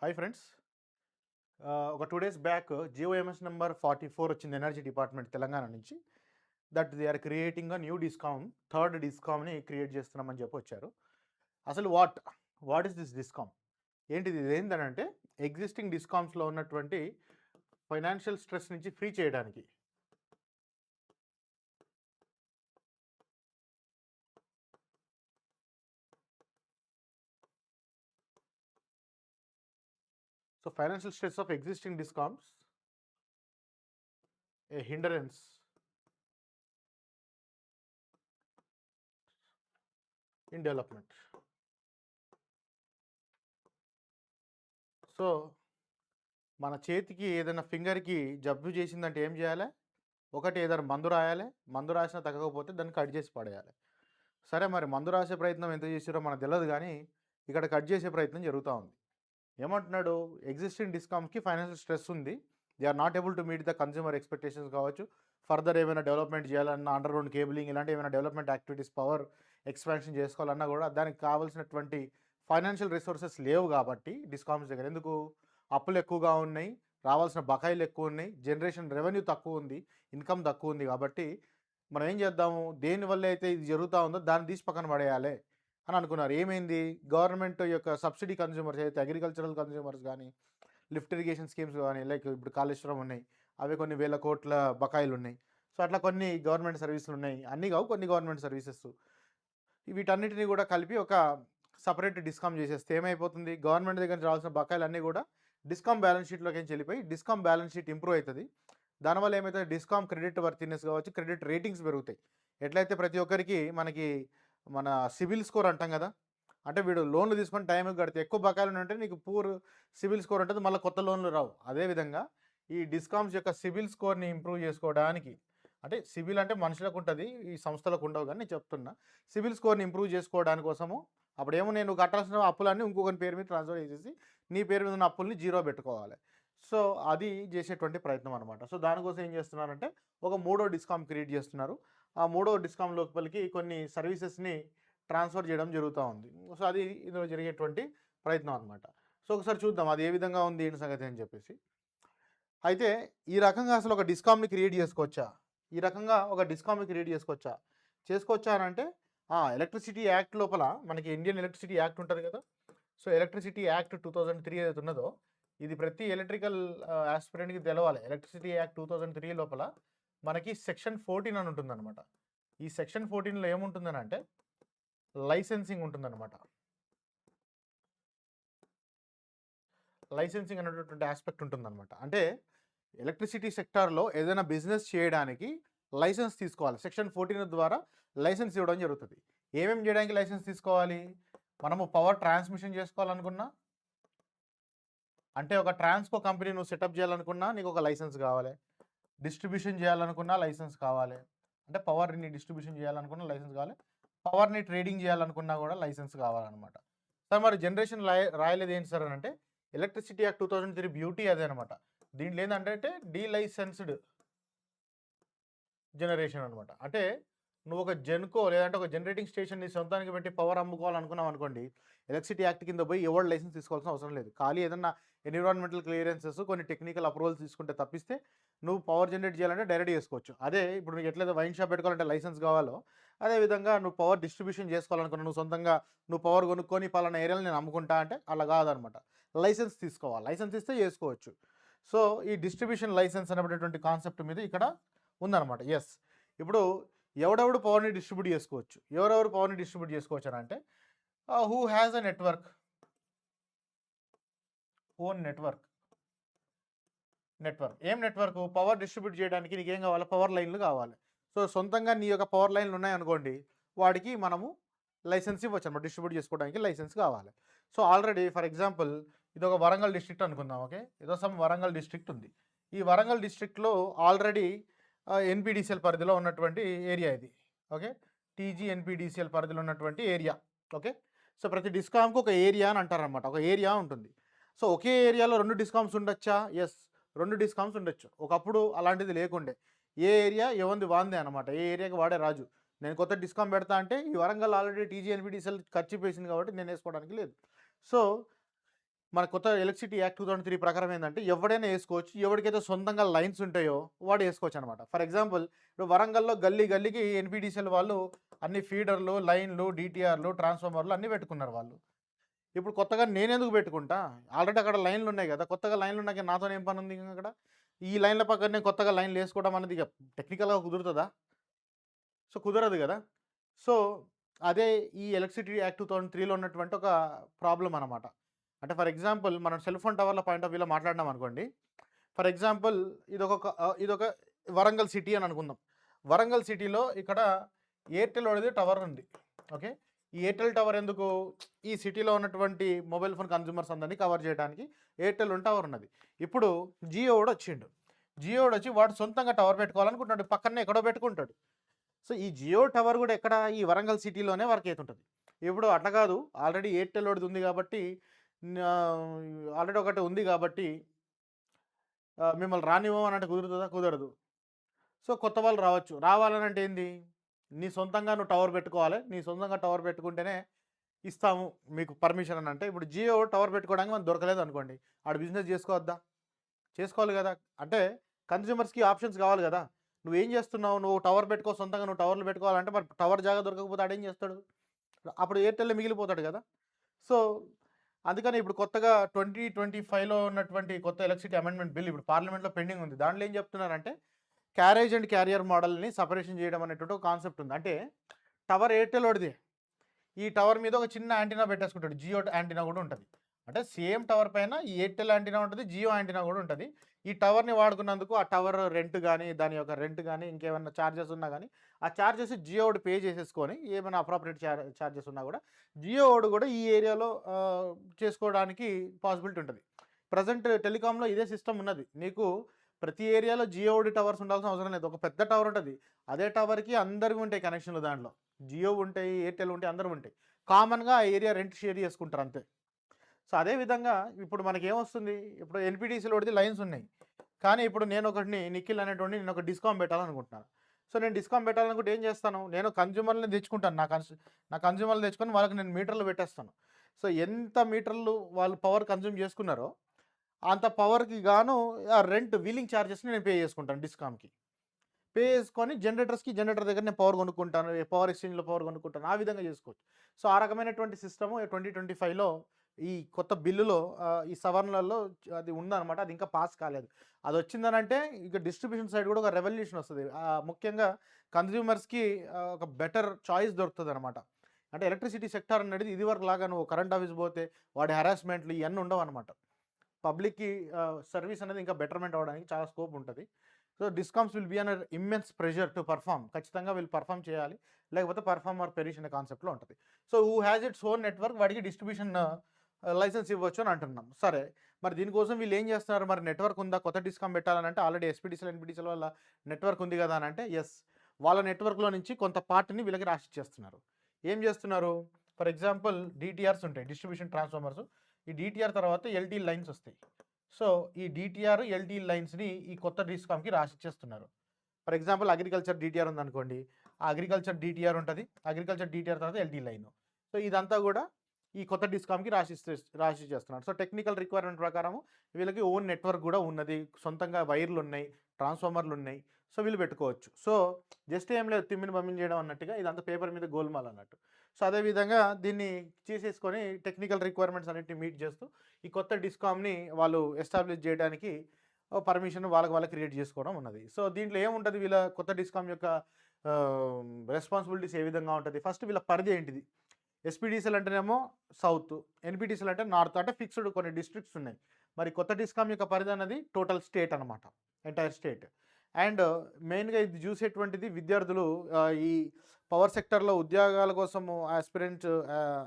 Hi friends. ఒక 2 days back GOMs number 44 వచ్చింది energy department Telangana నుంచి. That they are creating new DISCOM, third డిస్కామ్‌ని create చేస్తున్నామని చెప్పి వచ్చారు. అసలు వాట్ ఈస్ దిస్ డిస్కామ్? ఏంటిది? ఇదేంటనంటే ఎగ్జిస్టింగ్ డిస్కామ్స్‌లో ఉన్నటువంటి ఫైనాన్షియల్ స్ట్రెస్ నుంచి ఫ్రీ చేయడానికి. So, financial stress of existing discoms A hindrance in development. So, మన చేతికి ఏదైనా ఫింగర్‌కి జబ్బు చేసిందంటే ఏం చేయాలి? ఒకటి ఏదైనా మందు రాయాలి. మందు రాసినా తగ్గకపోతే దాన్ని కట్ చేసి పడేయాలి. సరే, మరి మందు రాసే ప్రయత్నం ఎంత చేసిర్రో మనకు తెలవదు గానీ, ఇక్కడ కట్ చేసే ప్రయత్నం జరుగుతా ఉంది. ఏమంటున్నాడు? ఎగ్జిస్టింగ్ డిస్కామ్స్‌కి ఫైనాన్షియల్ స్ట్రెస్ ఉంది. They are not able to meet the consumer expectations కావచ్చు. ఫర్దర్ ఏమైనా డెవలప్‌మెంట్ చేయాలన్నా, అండర్ గ్రౌండ్ కేబులింగ్ ఇలాంటి ఏమైనా డెవలప్‌మెంట్ యాక్టివిటీస్, పవర్ ఎక్స్‌పాన్షన్ చేసుకోవాలన్నా కూడా దానికి కావాల్సినటువంటి ఫైనాన్షియల్ రిసోర్సెస్ లేవు కాబట్టి డిస్కామ్స్ దగ్గర. ఎందుకు? అప్పులు ఎక్కువగా ఉన్నాయి. రావాల్సిన బకాయిలు ఎక్కువున్నాయి. జనరేషన్ రెవెన్యూ తక్కువుంది. ఇన్‌కమ్ తక్కువుంది కాబట్టి మనం ఏం చేద్దాము? దేనివల్ల అయితే ఇది జరుగుతా ఉందో దాన్ని తీసి పక్కన పడేయాలి అని అనుకున్నారు. ఏమైంది? గవర్నమెంట్ యొక్క సబ్సిడీ కన్జ్యూమర్స్ ఏదైతే అగ్రికల్చరల్ కన్జ్యూమర్స్ గానీ, లిఫ్ట్ ఇరిగేషన్ స్కీమ్స్ గానీ, లైక్ ఇప్పుడు కాళేశ్వరం ఉన్నాయి. అవి కొన్ని వేల కోట్ల బకాయిలున్నాయి. సో, అట్లా కొన్ని గవర్నమెంట్ సర్వీసులున్నాయి. అన్నీ కావు, కొన్ని గవర్నమెంట్ సర్వీసెస్. వీటన్నిటిని కూడా కలిపి ఒక సెపరేట్ డిస్కామ్ చేసేస్తే ఏమైపోతుంది? గవర్నమెంట్ దగ్గర నుంచి రావాల్సిన బకాయిలన్నీ కూడా డిస్కామ్ బ్యాలెన్స్ షీట్‌లోకించి వెళ్ళిపోయి, డిస్కామ్ బ్యాలెన్స్ షీట్ ఇంప్రూవ్ అయితది. దానివల్ల ఏమైతది? డిస్కామ్ క్రెడిట్ వర్తినెస్ కావచ్చు, క్రెడిట్ రేటింగ్స్ పెరుగుతాయి. ఎట్లయితే ప్రతి ఒక్కరికి మనకి మన సిబిల్ స్కోర్ అంటాం కదా! అంటే వీడు లోన్‌లు తీసుకొని టైంకి కడితే ఎక్కువ బకాయిలుంటే నీకు పూర్ సిబిల్ స్కోర్ ఉంటది. మళ్ళా కొత్త లోన్‌లు రావు. అదేవిధంగా ఈ డిస్కామ్స్ యొక్క సిబిల్ స్కోర్‌ని ఇంప్రూవ్ చేసుకోవడానికి, అంటే సిబిల్ అంటే మనుషులకుంటది. ఈ సంస్థలకు ఉండవు గానీ నేను చెప్తున్నా. సిబిల్ స్కోర్‌ని ఇంప్రూవ్ చేసుకోవడానికి కోసము అప్పుడేమో నేను కట్టాల్సిన అప్పులన్నీ ఇంకొకని పేరు మీద ట్రాన్స్‌ఫర్ చేసేసి, నీ పేరు మీద ఉన్న అప్పుల్ని జీరో పెట్టుకోవాలి. సో, అది చేసేటువంటి ప్రయత్నం అనమాట. సో, దానికోసం ఏం చేస్తున్నారంటే ఒక మూడో డిస్కామ్ క్రియేట్ చేస్తున్నారు. ఆ మూడో డిస్కామ్ లోపలికి కొన్ని సర్వీసెస్‌ని ట్రాన్స్‌ఫర్ చేయడం జరుగుతా ఉంది. సో, అది ఇందులో జరిగేటువంటి ప్రయత్నం అనమాట. సో, ఒకసారి చూద్దాం అది ఏ విధంగా ఉంది, ఏంటి సంగతి అని చెప్పేసి. అయితే ఈ రకంగా అసలు ఒక డిస్కామ్‌ని క్రియేట్ చేసుకోవచ్చా? ఈ రకంగా ఒక డిస్కామ్‌ని క్రియేట్ చేసుకోవచ్చా? చేసుకోవచ్చా అనంటే ఎలక్ట్రిసిటీ యాక్ట్ లోపల మనకి ఇండియన్ ఎలక్ట్రిసిటీ యాక్ట్ ఉంటది కదా! సో, ఎలక్ట్రిసిటీ యాక్ట్ 2003 ఏదైతే ఉన్నదో, ఇది ప్రతి ఎలక్ట్రికల్ యాస్పిరెంట్‌కి తెలవాలి. ఎలక్ట్రిసిటీ యాక్ట్ 2003 లోపల మనకి సెక్షన్ 14 అని ఉంటుందన్నమాట. ఈ సెక్షన్ 14లో ఏముంటుందనంటే లైసెన్సింగ్ ఉంటుందన్నమాట. లైసెన్సింగ్ అనేటటువంటి యాస్పెక్ట్ ఉంటుందన్నమాట. అంటే ఎలక్ట్రిసిటీ సెక్టార్‌లో ఏదైనా బిజినెస్ చేయడానికి లైసెన్స్ తీసుకోవాలి. సెక్షన్ 14 ద్వారా లైసెన్స్ ఇవ్వడం జరుగుతది. ఏమేమి చేయడానికి లైసెన్స్ తీసుకోవాలి? మనము పవర్ ట్రాన్స్‌మిషన్ చేసుకోవాలనుకున్నా, అంటే ఒక ట్రాన్స్‌కో కంపెనీ నువ్వు సెటప్ చేయాలనుకున్నా నీకొక లైసెన్స్ కావాలి. డిస్ట్రిబ్యూషన్ చేయాలనుకున్నా లైసెన్స్ కావాలి. అంటే పవర్‌ని డిస్ట్రిబ్యూషన్ చేయాలనుకున్నా లైసెన్స్ కావాలి. పవర్‌ని ట్రేడింగ్ చేయాలనుకున్నా కూడా లైసెన్స్ కావాలనమాట. సార్ మరి జనరేషన్ రాయలేదు ఏంటి సార్ అనంటే, ఎలక్ట్రిసిటీ యాక్ట్ 2003 బ్యూటీ అదే అనమాట. దీంట్లో ఏందంటే డీలైసెన్స్‌డ్ జనరేషన్ అనమాట. అంటే నువ్వు ఒక జెన్‌కో లేదంటే ఒక జనరేటింగ్ స్టేషన్ నీ సొంతానికి పెట్టి పవర్ అమ్ముకోవాలనుకున్నావనుకోండి, ఎలక్ట్రిసిటీ యాక్ట్ కింద పోయి ఎవడు లైసెన్స్ తీసుకోవాల్సిన అవసరం లేదు. ఖాళీ ఏదన్నా ఎన్విరాన్మెంటల్ క్లియరెన్సెస్, కొన్ని టెక్నికల్ అప్రూవల్స్ తీసుకుంటే తప్పిస్తే నువ్వు పవర్ జనరేట్ చేయాలంటే డైరెక్ట్ చేసుకోవచ్చు. అదే ఇప్పుడు నీకు ఎట్లయితే వైన్ షాప్ పెట్టుకోవాలంటే లైసెన్స్ కావాలో, అదే విధంగా నువ్వు పవర్ డిస్ట్రిబ్యూషన్ చేసుకోవాలనుకున్నావు, నువ్వు సొంతంగా నువ్వు పవర్ కొనుక్కొని పలానా ఏరియాలో నేను అమ్ముకుంటా అంటే అలా కాదనమాట. లైసెన్స్ తీసుకోవాలి. లైసెన్స్ ఇస్తే చేసుకోవచ్చు. సో, ఈ డిస్ట్రిబ్యూషన్ లైసెన్స్ అనేటటువంటి కాన్సెప్ట్ మీద ఇక్కడ ఉందనమాట. యెస్. ఇప్పుడు ఎవడెవడు పవర్‌ని డిస్ట్రిబ్యూట్ చేసుకోవచ్చు. ఎవరెవరు పవర్‌ని డిస్ట్రిబ్యూట్ చేసుకోవచ్చు అనంటే who has a network, own network. ఏం నెట్వర్క్? పవర్ డిస్ట్రిబ్యూట్ చేయడానికి నీకేం కావాలి? పవర్ లైన్‌లు కావాలి. సో, సొంతంగా నీ యొక్క పవర్ లైన్‌లు ఉన్నాయనుకోండి, వాడికి మనము లైసెన్స్ ఇవ్వచ్చనమాట. డిస్ట్రిబ్యూట్ చేసుకోవడానికి లైసెన్స్ కావాలి. సో, ఆల్రెడీ ఫర్ ఎగ్జాంపుల్ ఇదొక వరంగల్ డిస్ట్రిక్ట్ అనుకుందాం. ఓకే. ఏదో సమ్ వరంగల్ డిస్ట్రిక్ట్ ఉంది. ఈ వరంగల్ డిస్ట్రిక్ట్‌లో ఆల్రెడీ ఎన్‌పీడీసీఎల్ పరిధిలో ఉన్నటువంటి ఏరియా ఇది. ఓకే. టీజీ ఎన్‌పీడీసీఎల్ పరిధిలో ఉన్నటువంటి ఏరియా. ఓకే. సో, ప్రతి డిస్కామ్‌కి ఒక ఏరియా అని అంటారనమాట. ఒక ఏరియా ఉంటుంది. సో, ఒకే ఏరియాలో 2 డిస్కామ్స్ ఉండొచ్చా? యెస్. 2 డిస్కామ్స్ ఉండొచ్చు. ఒకప్పుడు అలాంటిది లేకుండే. ఏ ఏరియా ఎవనిది వాందే అనమాట. ఏ ఏరియాకి వాడే రాజు. నేను కొత్త డిస్కామ్ పెడతా అంటే ఈ వరంగల్ ఆల్రెడీ టీజీ ఎన్‌పీడీసీఎల్ ఖర్చు పేసింది కాబట్టి నేనేసుకోవడానికి లేదు. సో, మన కొత్త ఎలక్ట్రిసిటీ యాక్ట్ 2003 ప్రకారం ఏందంటే ఎవడైనా ఏసుకోవచ్చు. ఎవడికైతే సొంతంగా లైన్స్ ఉంటాయో వాడు ఏసుకోవచ్చనమాట. ఫర్ ఎగ్జాంపుల్ ఇప్పుడు వరంగల్‌లో గల్లీ గల్లీకి ఎన్‌పీడీసీఎల్ వాళ్ళు అన్ని ఫీడర్‌లు, లైన్‌లు, డీటీఆర్‌లు, ట్రాన్స్‌ఫార్మర్‌లు అన్నీ పెట్టుకున్నారు వాళ్ళు. ఇప్పుడు కొత్తగా నేనెందుకు పెట్టుకుంటా? ఆల్రెడీ అక్కడ లైన్‌లున్నాయి గదా! కొత్తగా లైన్‌లున్నాక నాతోనేం పనుంది అక్కడ? ఈ లైన్‌ల పక్కన నేను కొత్తగా లైన్‌లేసుకోవడం అనేది ఇగ టెక్నికల్‌గా కుదురుతదా? సో, కుదరదు గదా! సో, అదే ఈ ఎలక్ట్రిసిటీ యాక్ట్ 2003లో ఉన్నటువంటి ఒక ప్రాబ్లమ్ అనమాట. అంటే ఫర్ ఎగ్జాంపుల్ మనం సెల్ ఫోన్ టవర్ల పాయింట్ ఆఫ్ వ్యూలో మాట్లాడినామనుకోండి. ఫర్ ఎగ్జాంపుల్ ఇదొక వరంగల్ సిటీ అని అనుకుందాం. వరంగల్ సిటీలో ఇక్కడ ఎయిర్‌టెల్ వాడిది టవర్ ఉంది. ఓకే. ఈ ఎయిర్‌టెల్ టవర్ ఎందుకు? ఈ సిటీలో ఉన్నటువంటి మొబైల్ ఫోన్ కన్జ్యూమర్స్ అందరిని కవర్ చేయడానికి ఎయిర్‌టెల్ టవర్ ఉన్నది. ఇప్పుడు జియో వోడొచ్చిండు. జియో వోడొచ్చి వాడు సొంతంగా టవర్ పెట్టుకోవాలనుకుంటున్నాడు. పక్కనే ఎక్కడో పెట్టుకుంటాడు. సో, ఈ జియో టవర్ గూడా ఎక్కడ? ఈ వరంగల్ సిటీలోనే వర్క్ అయితుంటది. ఇప్పుడు అట్లా గాదు. ఆల్రెడీ ఎయిర్‌టెల్ ఓడిది ఉంది గాబట్టి ఆల్రెడీ ఒకటి ఉంది గాబట్టి మిమ్మల్ని రానివ్వం అనంటే కుదురుతదా? కుదరదు. సో, కొత్త వాళ్ళు రావచ్చు. రావాలనంటే ఏంది? నీ సొంతంగా నువ్వు టవర్ పెట్టుకోవాలి. నీ సొంతంగా టవర్ పెట్టుకుంటేనే ఇస్తాము మీకు పర్మిషన్ అనంటే, ఇప్పుడు జియో టవర్ పెట్టుకోవడానికి మనకు దొరకలేదనుకోండి. ఆడు బిజినెస్ జేసుకోవద్దా? చేసుకోవాలి గదా! అంటే కన్స్యూమర్స్‌కి ఆప్షన్స్ గావాలి గదా! నువ్వేం జేస్తున్నావు? నువ్వు టవర్ పెట్టుకో సొంతంగా నువ్వు టవర్లు పెట్టుకోవాలంటే మరి టవర్ జాగా దొరకకపోతే ఆడేం జేస్తాడు? అప్పుడు ఎయిర్‌టెల్లే మిగిలిపోతాడు గదా! సో, అందుకని ఇప్పుడు కొత్తగా 2025లో ఉన్నటువంటి కొత్త ఎలక్ట్రిసిటీ అమెండ్మెంట్ బిల్ ఇప్పుడు పార్లమెంట్‌లో పెండింగ్ ఉంది. దాంట్లో ఏం జెప్తున్నారంటే క్యారేజ్ అండ్ క్యారియర్ మోడల్‌ని సెపరేషన్ జేయడం అనేటువంటి ఒక కాన్సెప్ట్ ఉంది. అంటే టవర్ ఎయిర్‌టెల్ ఓడిదే. ఈ టవర్ మీద ఒక చిన్న యాంటెన్నా పెట్టేసుకుంటాడు. జియో యాంటెన్నా గూడా ఉంటది. అంటే సేమ్ టవర్ పైన ఈ ఎయిర్‌టెల్ యాంటెన్నా ఉంటది. జియో యాంటెన్నా గూడా ఉంటది. ఈ టవర్‌ని వాడుకున్నందుకు ఆ టవర్ రెంట్ గాని, దాని యొక్క రెంట్ గాని, ఇంకేమన్నా చార్జెస్ ఉన్నా గాని, ఆ చార్జెస్ జియో వోడు పే చేసేసుకొని ఏమైనా అప్రాప్రియేట్ చార్జెస్ ఉన్నా గూడా జియో వోడు గూడా ఈ ఏరియాలో చేసుకోవడానికి పాసిబిలిటీ ఉంటది. ప్రెజెంట్ టెలికామ్‌లో ఇదే సిస్టమ్ ఉన్నది. నీకు ప్రతి ఏరియాలో జియో వోడి టవర్స్ ఉండాల్సిన అవసరం లేదు. ఒక పెద్ద టవర్ ఉంటది. అదే టవర్‌కి అందరికి ఉంటాయి కనెక్షన్‌లు దాంట్లో. జియో ఉంటాయి, ఎయిర్‌టెల్ ఉంటాయి, అందరూ ఉంటాయి. కామన్‌గా ఆ ఏరియా రెంట్ షేర్ చేసుకుంటారు అంతే. సో, అదే విధంగా ఇప్పుడు మనకేమొస్తుంది? ఇప్పుడు ఎన్‌పీటీసీలోడిది లైన్స్ ఉన్నాయి. కానీ ఇప్పుడు నేనొకడిని నిఖిల్ అనేటోడిని నేనొక డిస్కామ్ పెట్టాలనుకుంటున్నాను. సో, నేను డిస్కామ్ పెట్టాలనుకుంటే ఏం చేస్తాను? నేను కన్జ్యూమర్‌లని తెచ్చుకుంటాను. నా కన్జ్యూమర్‌లని తెచ్చుకొని వాళ్ళకి నేను మీటర్లు పెట్టేస్తాను. సో, ఎంత మీటర్లు వాళ్ళు పవర్ కన్జ్యూమ్ చేసుకున్నారో, అంత పవర్‌కి గాను ఆ రెంట్ వీలింగ్ చార్జెస్‌ని నేను పే చేసుకుంటాను డిస్కామ్‌కి. పే చేసుకొని జనరేటర్ దగ్గర నేను పవర్ కొనుక్కుంటాను. పవర్ ఎక్స్‌చేంజ్‌లో పవర్ కొనుక్కుంటాను. ఆ విధంగా చేసుకోవచ్చు. సో, ఆ రకమైనటువంటి సిస్టము 2025లో ఈ కొత్త బిల్లులో ఈ సవరణలలో అది ఉందనమాట. అది ఇంకా పాస్ కాలేదు. అదొచ్చిందనంటే ఇక డిస్ట్రిబ్యూషన్ సైడ్ కూడా ఒక రెవల్యూషన్ వస్తది. ముఖ్యంగా కన్స్యూమర్స్‌కి ఒక బెటర్ చాయిస్ దొరుకుతదనమాట. అంటే ఎలక్ట్రిసిటీ సెక్టార్ అనేది ఇదివరకులాగా నువ్వు కరెంట్ ఆఫీస్ పోతే వాడి హరాస్మెంట్‌లు ఇయన్నీ ఉండవనమాట. పబ్లిక్‌కి సర్వీస్ అనేది ఇంకా బెటర్‌మెంట్ అవ్వడానికి చాలా స్కోప్ ఉంటది. So, discoms will be under immense pressure to perform. ఖచ్చితంగా వీళ్ళు పెర్ఫార్మ్ చేయాలి. లేకపోతే పెర్ఫార్మ్ ఆర్ పెరిష్ అనే కాన్సెప్ట్‌లో ఉంటది. So, who has its own network వాడికి డిస్ట్రిబ్యూషన్ లైసెన్స్ ఇవ్వచ్చు అని అంటున్నాం. సరే. మరి దీనికోసం వీళ్ళు ఏం చేస్తున్నారు? మరి నెట్వర్క్ ఉందా? కొత్త డిస్కామ్ పెట్టాలనంటే ఆల్రెడీ ఎస్పీడీసీఎల్, ఎన్‌పీడీసీఎల్ వాళ్ళ నెట్వర్క్ ఉంది గదా! అనంటే యెస్. వాళ్ళ నెట్వర్క్‌లో నుంచి కొంత పార్ట్‌ని వీళ్ళకి రాసిచ్చేస్తున్నారు. ఏం చేస్తున్నారు? ఫర్ ఎగ్జాంపుల్ డీటీఆర్స్ ఉంటాయి. Distribution transformers. ఈ డీటీఆర్ తర్వాత ఎల్టీ లైన్స్ వస్తాయి. సో, ఈ డీటీఆర్, ఎల్టీ లైన్స్‌ని ఈ కొత్త డిస్కామ్‌కి రాసిచ్చేస్తున్నారు. ఫర్ ఎగ్జాంపుల్ అగ్రికల్చర్ డీటీఆర్ ఉందనుకోండి. ఆ అగ్రికల్చర్ డీటీఆర్ ఉంటది. అగ్రికల్చర్ డీటీఆర్ తర్వాత ఎల్టీ లైను. సో, ఇదంతా గూడా ఈ కొత్త డిస్కామ్‌కి రాసిచ్చేస్తున్నారు. సో, టెక్నికల్ రిక్వైర్మెంట్ ప్రకారము వీళ్ళకి ఓన్ నెట్వర్క్ గూడా ఉన్నది. సొంతంగా వైర్‌లున్నాయి, ట్రాన్స్‌ఫార్మర్‌లున్నాయి. సో, వీళ్ళు పెట్టుకోవచ్చు. సో, జస్ట్ ఏం లేదు తిమ్మిని బమ్మిని చేయడం అన్నట్టుగా ఇదంతా పేపర్ మీద గోల్‌మాల్ అన్నట్టు. సో, అదే విధంగా దీన్ని చేసేసుకొని టెక్నికల్ రిక్వైర్మెంట్స్ అన్నిటిని మీట్ చేస్తూ ఈ కొత్త డిస్కామ్‌ని వాళ్ళు ఎస్టాబ్లిష్ జేయడానికి పర్మిషన్ వాళ్ళకి క్రియేట్ చేసుకోవడం ఉన్నది. సో, దీంట్లో ఏముంటది వీళ్ళ కొత్త డిస్కామ్ యొక్క ఆహ్, రెస్పాన్సిబిలిటీస్ ఏ విధంగా ఉంటది? ఫస్ట్ వీళ్ళ పరిధి ఏంటిది? ఎస్పీడీసీఎల్ అంటేనేమో సౌత్, ఎన్‌పీటీసీఎల్ అంటే నార్త్ అంటే ఫిక్స్‌డ్ కొన్ని డిస్ట్రిక్ట్స్ ఉన్నాయి. మరి కొత్త డిస్కామ్ యొక్క పరిధి అనేది టోటల్ స్టేట్ అనమాట. Entire state. అండ్ మెయిన్‌గా ఇది చూసేటువంటిది విద్యార్థులు ఈ పవర్ సెక్టార్‌లో ఉద్యోగాల కోసము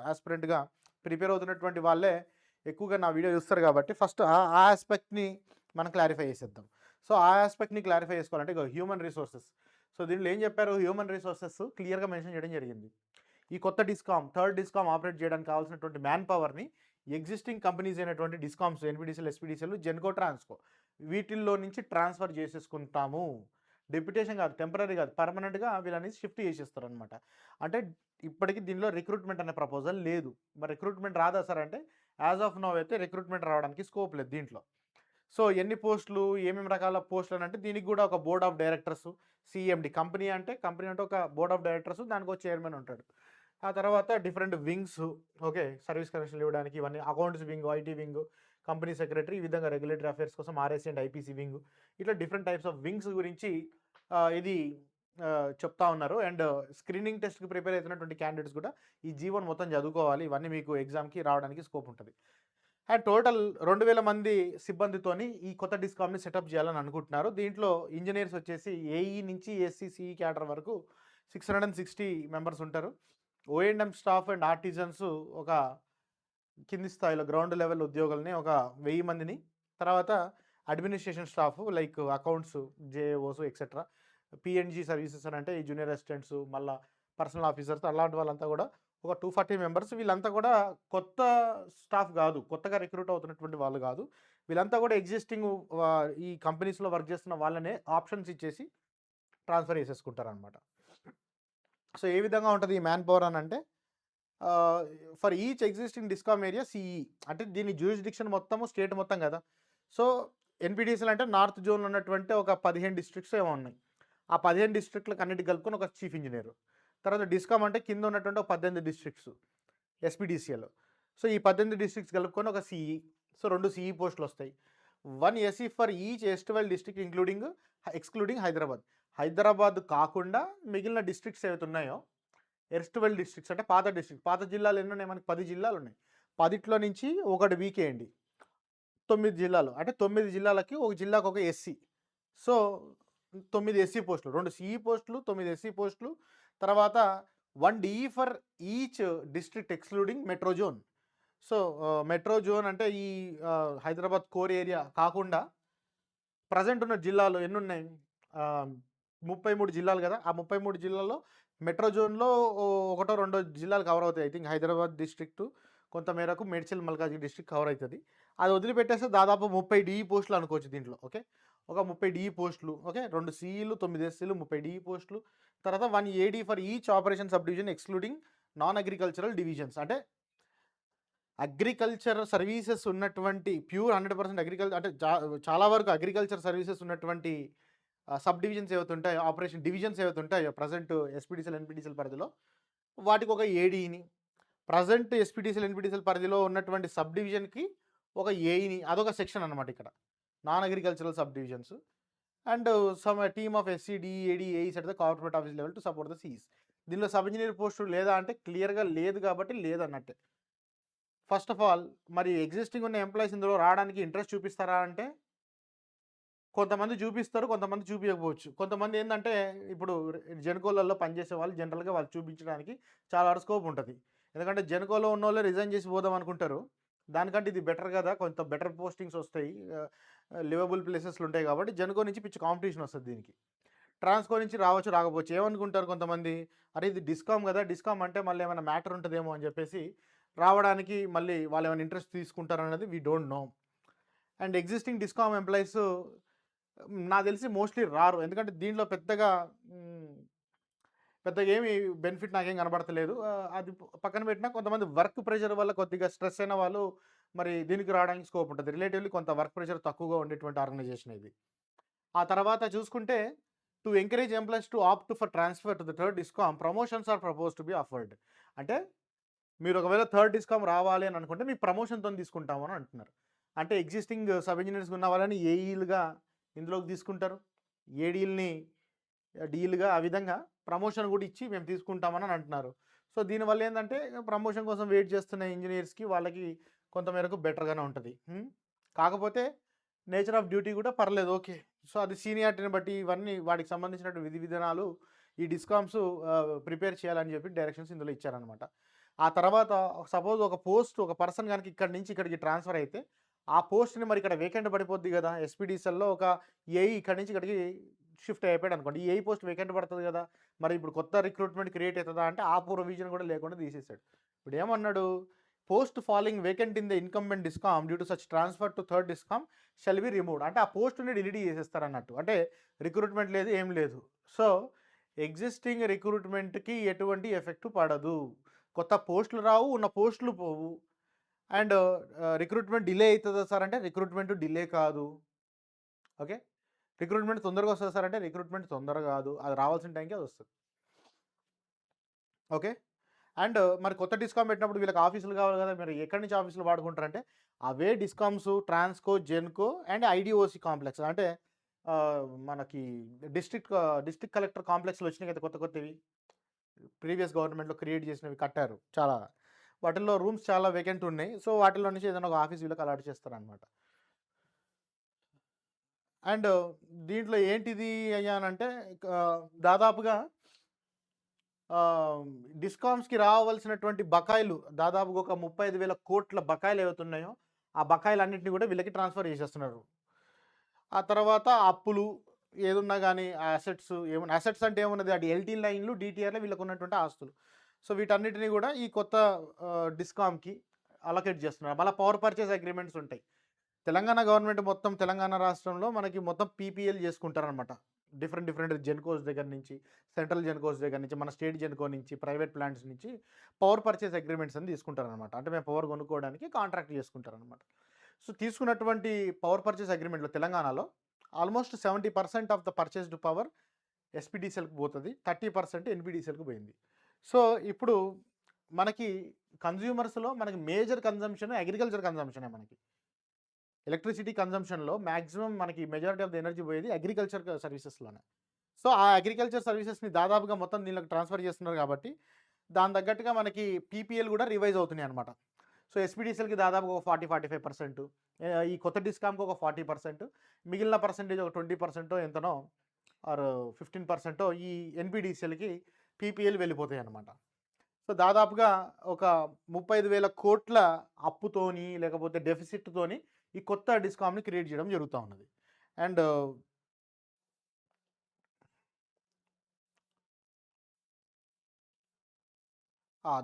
యాస్పిరెంట్‌గా ప్రిపేర్ అవుతున్నటువంటి వాళ్ళే ఎక్కువగా నా వీడియో చూస్తారు కాబట్టి ఫస్ట్ ఆ యాస్పెక్ట్‌ని మనం క్లారిఫై చేసేద్దాం. సో, ఆ యాస్పెక్ట్‌ని క్లారిఫై చేసుకోవాలంటే ఇగో హ్యూమన్ రిసోర్సెస్. సో, దీంట్లో ఏం చెప్పారు? హ్యూమన్ రిసోర్సెస్ క్లియర్‌గా మెన్షన్ చేయడం జరిగింది. ఈ కొత్త డిస్కామ్, థర్డ్ డిస్కామ్ ఆపరేట్ చేయడానికి కావాల్సినటువంటి మ్యాన్ పవర్‌ని ఎగ్జిస్టింగ్ కంపెనీస్ అయినటువంటి discoms, NPDCL, SPDCL, Genco, Transco వీటిల్లో నుంచి ట్రాన్స్‌ఫర్ చేసేసుకుంటాము. డెప్యుటేషన్ కాదు, టెంపరరీ కాదు, పర్మనెంట్‌గా వీళ్ళని షిఫ్ట్ చేసేస్తారనమాట. అంటే ఇప్పటికి దీనిలో రిక్రూట్‌మెంట్ అనే ప్రపోజల్ లేదు. మరి రిక్రూట్‌మెంట్ రాదా సార్ అంటే యాజ్ ఆఫ్ నౌ అయితే రిక్రూట్మెంట్ రావడానికి స్కోప్ లేదు దీంట్లో. సో ఎన్ని పోస్టులు, ఏమేమి రకాల పోస్టులు అని అంటే దీనికి కూడా ఒక board of directors, CMD. Company అంటే ఒక బోర్డ్ ఆఫ్ డైరెక్టర్స్, దానికి ఒక చైర్మన్ ఉంటాడు. ఆ తర్వాత డిఫరెంట్ వింగ్స్, ఓకే, సర్వీస్ కనెక్షన్లు ఇవ్వడానికి ఇవన్నీ, accounts wing, IT wing, company secretary, ఈ విధంగా రెగ్యులేటరీ అఫేర్స్ కోసం ఆర్ఎస్సీ అండ్ ఐపీసీ వింగ్, ఇట్లా డిఫరెంట్ టైప్స్ ఆఫ్ వింగ్స్ గురించి ఇది చెప్తా ఉన్నారు. అండ్ స్క్రీనింగ్ టెస్ట్కి ప్రిపేర్ అవుతున్నటువంటి క్యాండిడేట్స్ కూడా ఈ జీవన్ మొత్తం చదువుకోవాలి. ఇవన్నీ మీకు ఎగ్జామ్కి రావడానికి స్కోప్ ఉంటుంది. అండ్ టోటల్ 2000 మంది సిబ్బందితోని ఈ కొత్త డిస్కామ్ని సెటప్ చేయాలని అనుకుంటున్నారు. దీంట్లో ఇంజనీర్స్ వచ్చేసి ఏఈ నుంచి ఎస్సీసీ క్యాడర్ వరకు 660 మెంబర్స్ ఉంటారు. ఓఎండ్ఎం స్టాఫ్ అండ్ ఆర్టిజన్స్ ఒక కింది స్థాయిలో గ్రౌండ్ లెవెల్ ఉద్యోగులని ఒక 1000 మందిని, తర్వాత administration staff like accounts, JOs etcetera, PNG services అని అంటే ఈ జూనియర్ అసిస్టెంట్స్, మళ్ళీ పర్సనల్ ఆఫీసర్స్, అలాంటి వాళ్ళంతా కూడా ఒక 240 మెంబర్స్. వీళ్ళంతా కూడా కొత్త స్టాఫ్ కాదు, కొత్తగా రిక్రూట్ అవుతున్నటువంటి వాళ్ళు కాదు. వీళ్ళంతా కూడా ఎగ్జిస్టింగ్ ఈ కంపెనీస్లో వర్క్ చేస్తున్న వాళ్ళనే ఆప్షన్స్ ఇచ్చేసి ట్రాన్స్ఫర్ చేసేసుకుంటారనమాట. సో ఏ విధంగా ఉంటుంది ఈ మ్యాన్ పవర్ అని అంటే, for each existing discom area CE, అంటే దీని జ్యూరిస్డిక్షన్ మొత్తము స్టేట్ మొత్తం కదా. సో ఎన్పిటిసిఎల్ అంటే నార్త్ జోన్లో ఉన్నటువంటి ఒక 15 డిస్ట్రిక్ట్స్ ఏమో ఉన్నాయి. ఆ 15 డిస్ట్రిక్ట్లకు అన్నిటికి కలుపుకొని ఒక చీఫ్ ఇంజనీర్. తర్వాత డిస్కామ్ అంటే కింద ఉన్నటువంటి ఒక 18 డిస్ట్రిక్ట్స్ ఎస్పీడీసీఎల్. సో ఈ 18 డిస్ట్రిక్ట్స్ కలుపుకొని ఒక సిఈ. సో 2 సిఈ పోస్టులు వస్తాయి. 1 ఎస్ఈ ఫర్ ఈచ్ ఎస్టివల్ డిస్ట్రిక్ట్ ఎక్స్క్లూడింగ్ హైదరాబాద్. హైదరాబాద్ కాకుండా మిగిలిన డిస్ట్రిక్ట్స్ ఏవైతే ఉన్నాయో, ఎస్టివల్ డిస్ట్రిక్ట్స్ అంటే పాత జిల్లాలు ఎన్ని ఉన్నాయి మనకి? 10 జిల్లాలు ఉన్నాయి. 10లో నుంచి ఒకటి వీకేయండి, 9 జిల్లాలు. అంటే 9 జిల్లాలకి ఒక జిల్లాకు ఒక ఎస్సీ. సో 9 ఎస్సీ పోస్టులు, 2 సిఈ పోస్టులు, 9 ఎస్సీ పోస్టులు. తర్వాత 1 DE for each district excluding metro zone. So metro zone అంటే ఈ హైదరాబాద్ కోర్ ఏరియా కాకుండా ప్రజెంట్ ఉన్న జిల్లాలు ఎన్ని ఉన్నాయి? 33 జిల్లాలు కదా. ఆ 33 జిల్లాల్లో మెట్రో జోన్లో ఒకటో రెండో జిల్లాలు కవర్ అవుతాయి. ఐ థింక్ హైదరాబాద్ డిస్ట్రిక్ట్, కొంత మేరకు మేడ్చల్ మల్కాజ్గిరి డిస్ట్రిక్ట్ కవర్ అవుతుంది. అది వదిలిపెట్టేస్తే దాదాపు 30 డిఈ పోస్టులు అనుకోవచ్చు దీంట్లో. ఓకే, ఒక 30 డిఈ పోస్టులు. ఓకే, 2 సిఈలు, 9 ఎస్సీలు, 30 డిఈ పోస్టులు. తర్వాత 1 AD for each operation sub division excluding non agricultural divisions. అంటే అగ్రికల్చర్ సర్వీసెస్ ఉన్నటువంటి ప్యూర్ 100% అగ్రికల్చర్ అంటే చాలా వరకు అగ్రికల్చర్ సర్వీసెస్ ఉన్నటువంటి సబ్ డివిజన్స్ ఏవైతే ఉంటాయో, ఆపరేషన్ డివిజన్స్ ఏవైతే ఉంటాయో ప్రజెంట్ ఎస్పీడీసీఎల్, ఎన్పీడీసీఎల్ పరిధిలో, వాటికి ఒక ఏడీని, ప్రజెంట్ ఎస్పీడీసీఎల్, ఎన్పీడీసీఎల్ పరిధిలో ఉన్నటువంటి సబ్ డివిజన్కి ఒక ఏఈని, అదొక సెక్షన్ అనమాట ఇక్కడ, non agricultural sub divisions. And some team of SC, AD, AEs at the corporate office level to support the CEs. దీనిలో సబ్ ఇంజనీర్ పోస్టు లేదా అంటే క్లియర్గా లేదు కాబట్టి లేదన్నట్టే. ఫస్ట్ ఆఫ్ ఆల్, మరి ఎగ్జిస్టింగ్ ఉన్న ఎంప్లాయీస్ ఇందులో రావడానికి ఇంట్రెస్ట్ చూపిస్తారా అంటే కొంతమంది చూపిస్తారు, కొంతమంది చూపించకపోవచ్చు. కొంతమంది ఏంటంటే ఇప్పుడు జెన్కోలలో పనిచేసే వాళ్ళు జనరల్గా వాళ్ళు చూపించడానికి చాలా వరకు స్కోప్ ఉంటుంది. ఎందుకంటే జెన్కోలో ఉన్న వాళ్ళే రిజైన్ చేసి పోదాం అనుకుంటారు. దానికంటే ఇది బెటర్ కదా, కొంత బెటర్ పోస్టింగ్స్ వస్తాయి, లివబుల్ ప్లేసెస్లు ఉంటాయి కాబట్టి జెన్కో నుంచి పిచ్చి కాంపిటీషన్ వస్తుంది దీనికి. ట్రాన్స్కో నుంచి రావచ్చు, రాకపోవచ్చు. ఏమనుకుంటారు కొంతమంది, అరే ఇది డిస్కామ్ కదా, డిస్కామ్ అంటే మళ్ళీ ఏమైనా మ్యాటర్ ఉంటుందేమో అని చెప్పేసి రావడానికి మళ్ళీ వాళ్ళు ఏమైనా ఇంట్రెస్ట్ తీసుకుంటారు అనేది we don't know. And existing discom employees నాకు తెలిసి మోస్ట్లీ రారు. ఎందుకంటే దీంట్లో పెద్దగా ఏమి బెనిఫిట్ నాకేం కనబడతలేదు. అది పక్కన పెట్టినా కొంతమంది వర్క్ ప్రెషర్ వల్ల కొద్దిగా స్ట్రెస్ అయిన వాళ్ళు మరి దీనికి రావడానికి స్కోప్ ఉంటుంది. రిలేటివ్లీ కొంత వర్క్ ప్రెషర్ తక్కువగా ఉండేటువంటి ఆర్గనైజేషన్ ఇది. ఆ తర్వాత చూసుకుంటే, to encourage employees to opt for transfer to the third discom, promotions are propose to be offered. అంటే మీరు ఒకవేళ థర్డ్ డిస్కామ్ రావాలి అని అనుకుంటే మీ ప్రమోషన్తో తీసుకుంటామని అంటున్నారు. అంటే ఎగ్జిస్టింగ్ సబ్ ఇంజనీర్స్ ఉన్న వాళ్ళని ఏఈలుగా ఇందులోకి తీసుకుంటారు, ఏడీల్ని డీలుగా, ఆ విధంగా ప్రమోషన్ కూడా ఇచ్చి మేము తీసుకుంటామని అంటున్నారు. సో దీనివల్ల ఏంటంటే ప్రమోషన్ కోసం వెయిట్ చేస్తున్న ఇంజనీర్స్కి వాళ్ళకి కొంతమేరకు బెటర్గానే ఉంటుంది. కాకపోతే నేచర్ ఆఫ్ డ్యూటీ కూడా పర్లేదు, ఓకే. సో అది సీనియారిటీని బట్టి ఇవన్నీ వాటికి సంబంధించినటువంటి విధి విధానాలు ఈ డిస్కామ్స్ ప్రిపేర్ చేయాలని చెప్పి డైరెక్షన్స్ ఇందులో ఇచ్చారనమాట. ఆ తర్వాత సపోజ్ ఒక పర్సన్ కనుక ఇక్కడి నుంచి ఇక్కడికి ట్రాన్స్ఫర్ అయితే ఆ పోస్ట్ని మరి ఇక్కడ వేకెంట్ పడిపోద్ది కదా. ఎస్పీడీసీఎల్లో ఒక ఏఈ ఇక్కడి నుంచి ఇక్కడికి షిఫ్ట్ అయిపోయాడు అనుకోండి, ఈ ఏఈ పోస్ట్ వేకెంట్ పడుతుంది కదా. మరి ఇప్పుడు కొత్త రిక్రూట్మెంట్ క్రియేట్ అవుతుందా అంటే ఆ ప్రొవిజన్ కూడా లేకుండా తీసేసాడు. ఇప్పుడు ఏమన్నాడు, post following vacant in the incumbent discom due to such transfer to third discom shall be removed. అంటే ఆ పోస్ట్ని డిలీట్ చేసేస్తారు అన్నట్టు. అంటే రిక్రూట్మెంట్ లేదు, ఏం లేదు. సో ఎగ్జిస్టింగ్ రిక్రూట్మెంట్కి ఎటువంటి ఎఫెక్ట్ పడదు, కొత్త పోస్టులు రావు, ఉన్న పోస్టులు పోవు. అండ్ రిక్రూట్మెంట్ డిలే అవుతుందా సార్ అంటే రిక్రూట్మెంట్ డిలే కాదు. ఓకే. రిక్రూట్మెంట్ తొందరగా వస్తుందా సార్ అంటే రిక్రూట్మెంట్ తొందరగా కాదు. అది రావాల్సిన టైంకి అది వస్తుంది. ఓకే. అండ్ మరి కొత్త డిస్కామ్ పెట్టినప్పుడు వీళ్ళకి ఆఫీసులు కావాలి కదా! మరి ఎక్కడి నుంచి ఆఫీసులు వాడుకుంటారంటే అవే DISCOMs, Transco, Genco and IDOC complex అంటే మనకి డిస్ట్రిక్ట్ కలెక్టర్ కాంప్లెక్స్‌లు వచ్చినాయి కదా! కొత్త కొత్తవి. ప్రీవియస్ గవర్నమెంట్‌లో క్రియేట్ చేసినవి కట్టారు చాలా. వాటిల్లో రూమ్స్ చాలా వేకెంట్ ఉన్నాయి. సో, వాటిలో నుంచి ఏదైనా ఒక ఆఫీస్ వీళ్ళకి అలాట్ చేస్తారనమాట. అండ్ దీంట్లో ఏంటిది అయ్యానంటే దాదాపుగా ఆహ్, డిస్కామ్స్‌కి రావాల్సినటువంటి బకాయిలు దాదాపుగా ఒక 35,000,00,00,000 బకాయిలు ఏవైతున్నాయో, ఆ బకాయిలన్నిటిని కూడా వీళ్ళకి ట్రాన్స్‌ఫర్ చేసేస్తున్నారు. ఆ తర్వాత అప్పులు ఏదున్నా గానీ, ఆ అసెట్స్ అంటే ఏమున్నది? అది ఎల్టీ లైన్‌లు, డీటీఆర్‌లు వీళ్ళకున్నటువంటి ఆస్తులు. సో, వీటన్నిటిని గూడా ఈ కొత్త డిస్కామ్‌కి అలొకేట్ చేస్తున్నారు. మళ్ళా పవర్ పర్చేజ్ అగ్రీమెంట్స్ ఉంటాయి. తెలంగాణ గవర్నమెంట్ మొత్తం తెలంగాణ రాష్ట్రంలో మనకి మొత్తం పీపీఎల్ చేసుకుంటారనమాట. డిఫరెంట్ జెన్‌కోస్ దగ్గర నుంచి, సెంట్రల్ జెన్‌కోస్ దగ్గర నుంచి, మన స్టేట్ జెన్‌కో నుంచి, ప్రైవేట్ ప్లాంట్స్ నుంచి పవర్ పర్చేజ్ అగ్రీమెంట్స్ అని తీసుకుంటారనమాట. అంటే మేము పవర్ కొనుక్కోవడానికి కాంట్రాక్ట్ చేసుకుంటారనమాట. సో, తీసుకున్నటువంటి పవర్ పర్చేజ్ అగ్రీమెంట్‌లో తెలంగాణలో almost 70% of the purchased power ఎస్పీడీసీఎల్‌కి పోతది. 30% ఎన్‌పీడీసీఎల్‌కి పోయింది. సో, ఇప్పుడు మనకి కన్జ్యూమర్స్‌లో మనకి మేజర్ కన్జంప్షన్ అగ్రికల్చర్ కన్జంప్షనే మనకి. ఎలక్ట్రిసిటీ కన్జంప్షన్‌లో మాక్సిమం మనకి మెజారిటీ ఆఫ్ ద ఎనర్జీ పోయేది అగ్రికల్చర్ సర్వీసెస్‌లోనే. సో, ఆ అగ్రికల్చర్ సర్వీసెస్‌ని దాదాపుగా మొత్తం దీనిలోకి ట్రాన్స్‌ఫర్ చేస్తున్నారు కాబట్టి, దాని తగ్గట్టుగా మనకి పీపీఎల్ కూడా రివైజ్ అవుతున్నాయన్నమాట. సో, ఎస్పీడీసీఎల్‌కి దాదాపుగా ఒక 45% ఈ కొత్త డిస్కామ్‌కి ఒక 40%, మిగిలిన పర్సెంటేజ్ ఒక 20% ఎంతనో ఆర్ 15% ఈ ఎన్‌పీడీసీఎల్‌కి పీపీఎల్ వెళ్ళిపోతాయన్నమాట. సో, దాదాపుగా ఒక 35,000,00,00,000 అప్పుతోని, లేకపోతే డెఫిసిట్‌తోని ఈ కొత్త డిస్కామ్‌ని క్రియేట్ చేయడం జరుగుతా ఉన్నది. అండ్